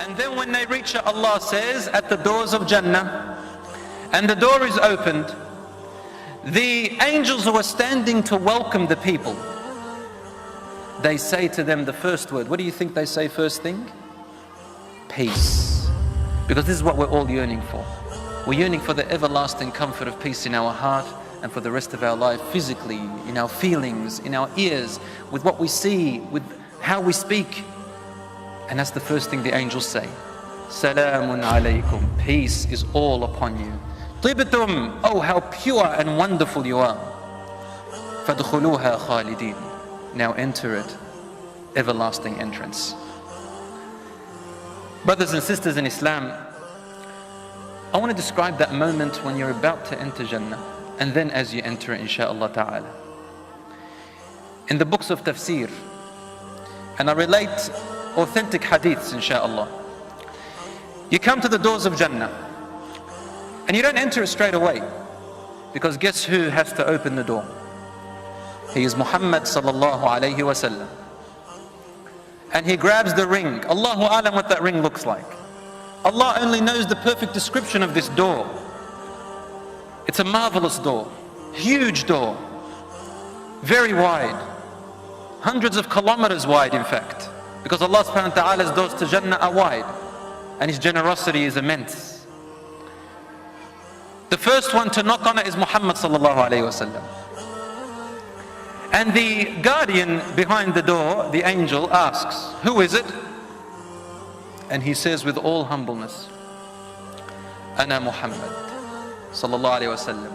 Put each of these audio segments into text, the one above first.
And then when they reach it, Allah says, at the doors of Jannah, and the door is opened, the angels who are standing to welcome the people, they say to them the first word. What do you think they say first thing? Peace. Because this is what we're all yearning for. We're yearning for the everlasting comfort of peace in our heart and for the rest of our life, physically, in our feelings, in our ears, with what we see, with how we speak. And that's the first thing the angels say. Salamun alaykum. Peace is all upon you. Tibtum. Oh, how pure and wonderful you are. Fadkhuluha khalidin. Now enter it. Everlasting entrance. Brothers and sisters in Islam, I want to describe that moment when you're about to enter Jannah, and then as you enter it, insha'Allah ta'ala. In the books of tafsir, and I relate authentic hadiths, insha'Allah. You come to the doors of Jannah, and you don't enter it straight away, because guess who has to open the door? He is Muhammad sallallahu alayhi wa sallam. And he grabs the ring. Allahu alam what that ring looks like. Allah only knows the perfect description of this door. It's a marvelous door, huge door, very wide, hundreds of kilometers wide in fact, because Allah subhanahu wa ta'ala's doors to Jannah are wide and His generosity is immense. The first one to knock on it is Muhammad sallallahu alayhi wa sallam. And the guardian behind the door, the angel, asks, who is it? And he says with all humbleness, Ana Muhammad sallallahu alayhi wa sallam.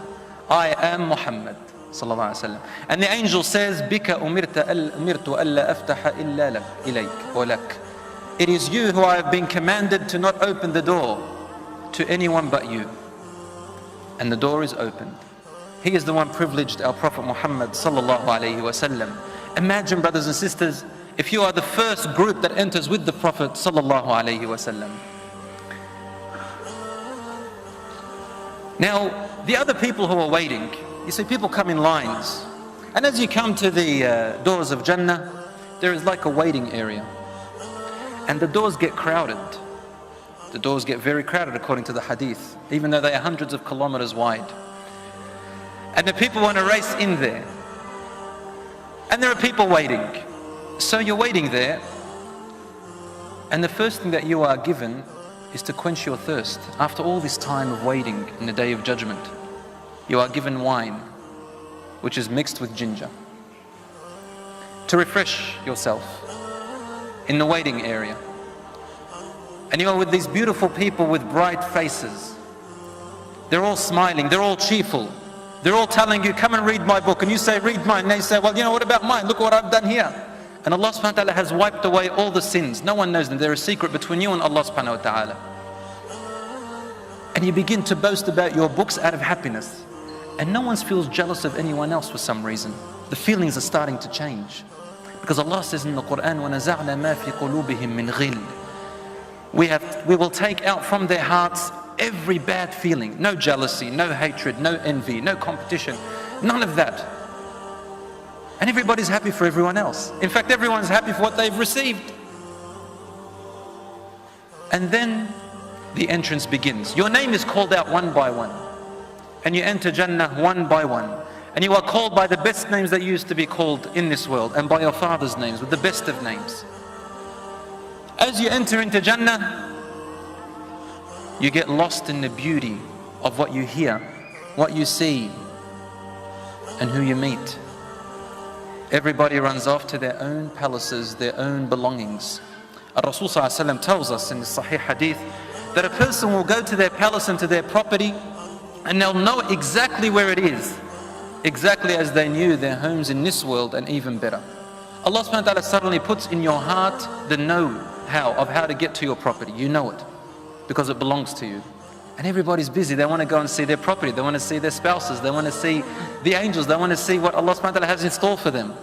I am Muhammad sallallahu alayhi wa sallam. And the angel says, Bika umirtu alla aftaha illa ilayk wa lak. It is you who I have been commanded to not open the door to anyone but you. And the door is opened. He is the one privileged, our Prophet Muhammad sallallahu alayhi wa sallam. Imagine, brothers and sisters, if you are the first group that enters with the Prophet sallallahu alayhi wa sallam. Now, the other people who are waiting, you see people come in lines. And as you come to the doors of Jannah, there is like a waiting area. And the doors get crowded. The doors get very crowded according to the hadith, even though they are hundreds of kilometers wide. And the people want to race in there. And there are people waiting. So you're waiting there. And the first thing that you are given is to quench your thirst. After all this time of waiting in the Day of Judgment, you are given wine, which is mixed with ginger, to refresh yourself in the waiting area. And you are with these beautiful people with bright faces. They're all smiling, they're all cheerful. They're all telling you, come and read my book. And you say, read mine. And they say, well, you know, what about mine? Look what I've done here. And Allah subhanahu wa ta'ala has wiped away all the sins. No one knows them. They're a secret between you and Allah subhanahu wa ta'ala. And you begin to boast about your books out of happiness. And no one feels jealous of anyone else for some reason. The feelings are starting to change. Because Allah says in the Quran, وَنَزَعْنَا مَا فِي قُلُوبِهِم مِّنْ غِلٍّ. We will take out from their hearts every bad feeling. No jealousy, no hatred, no envy, no competition. None of that. And everybody's happy for everyone else. In fact, everyone's happy for what they've received. And then the entrance begins. Your name is called out one by one. And you enter Jannah one by one. And you are called by the best names that used to be called in this world, and by your father's names, with the best of names. As you enter into Jannah, you get lost in the beauty of what you hear, what you see, and who you meet. Everybody runs off to their own palaces, their own belongings. Rasul tells us in the Sahih Hadith that a person will go to their palace and to their property, and they'll know exactly where it is, exactly as they knew their homes in this world, and even better. Allah subhanahu wa ta'ala suddenly puts in your heart the know-how of how to get to your property. You know it, because it belongs to you. And everybody's busy. They want to go and see their property. They want to see their spouses. They want to see the angels. They want to see what Allah subhanahu wa ta'ala has in store for them.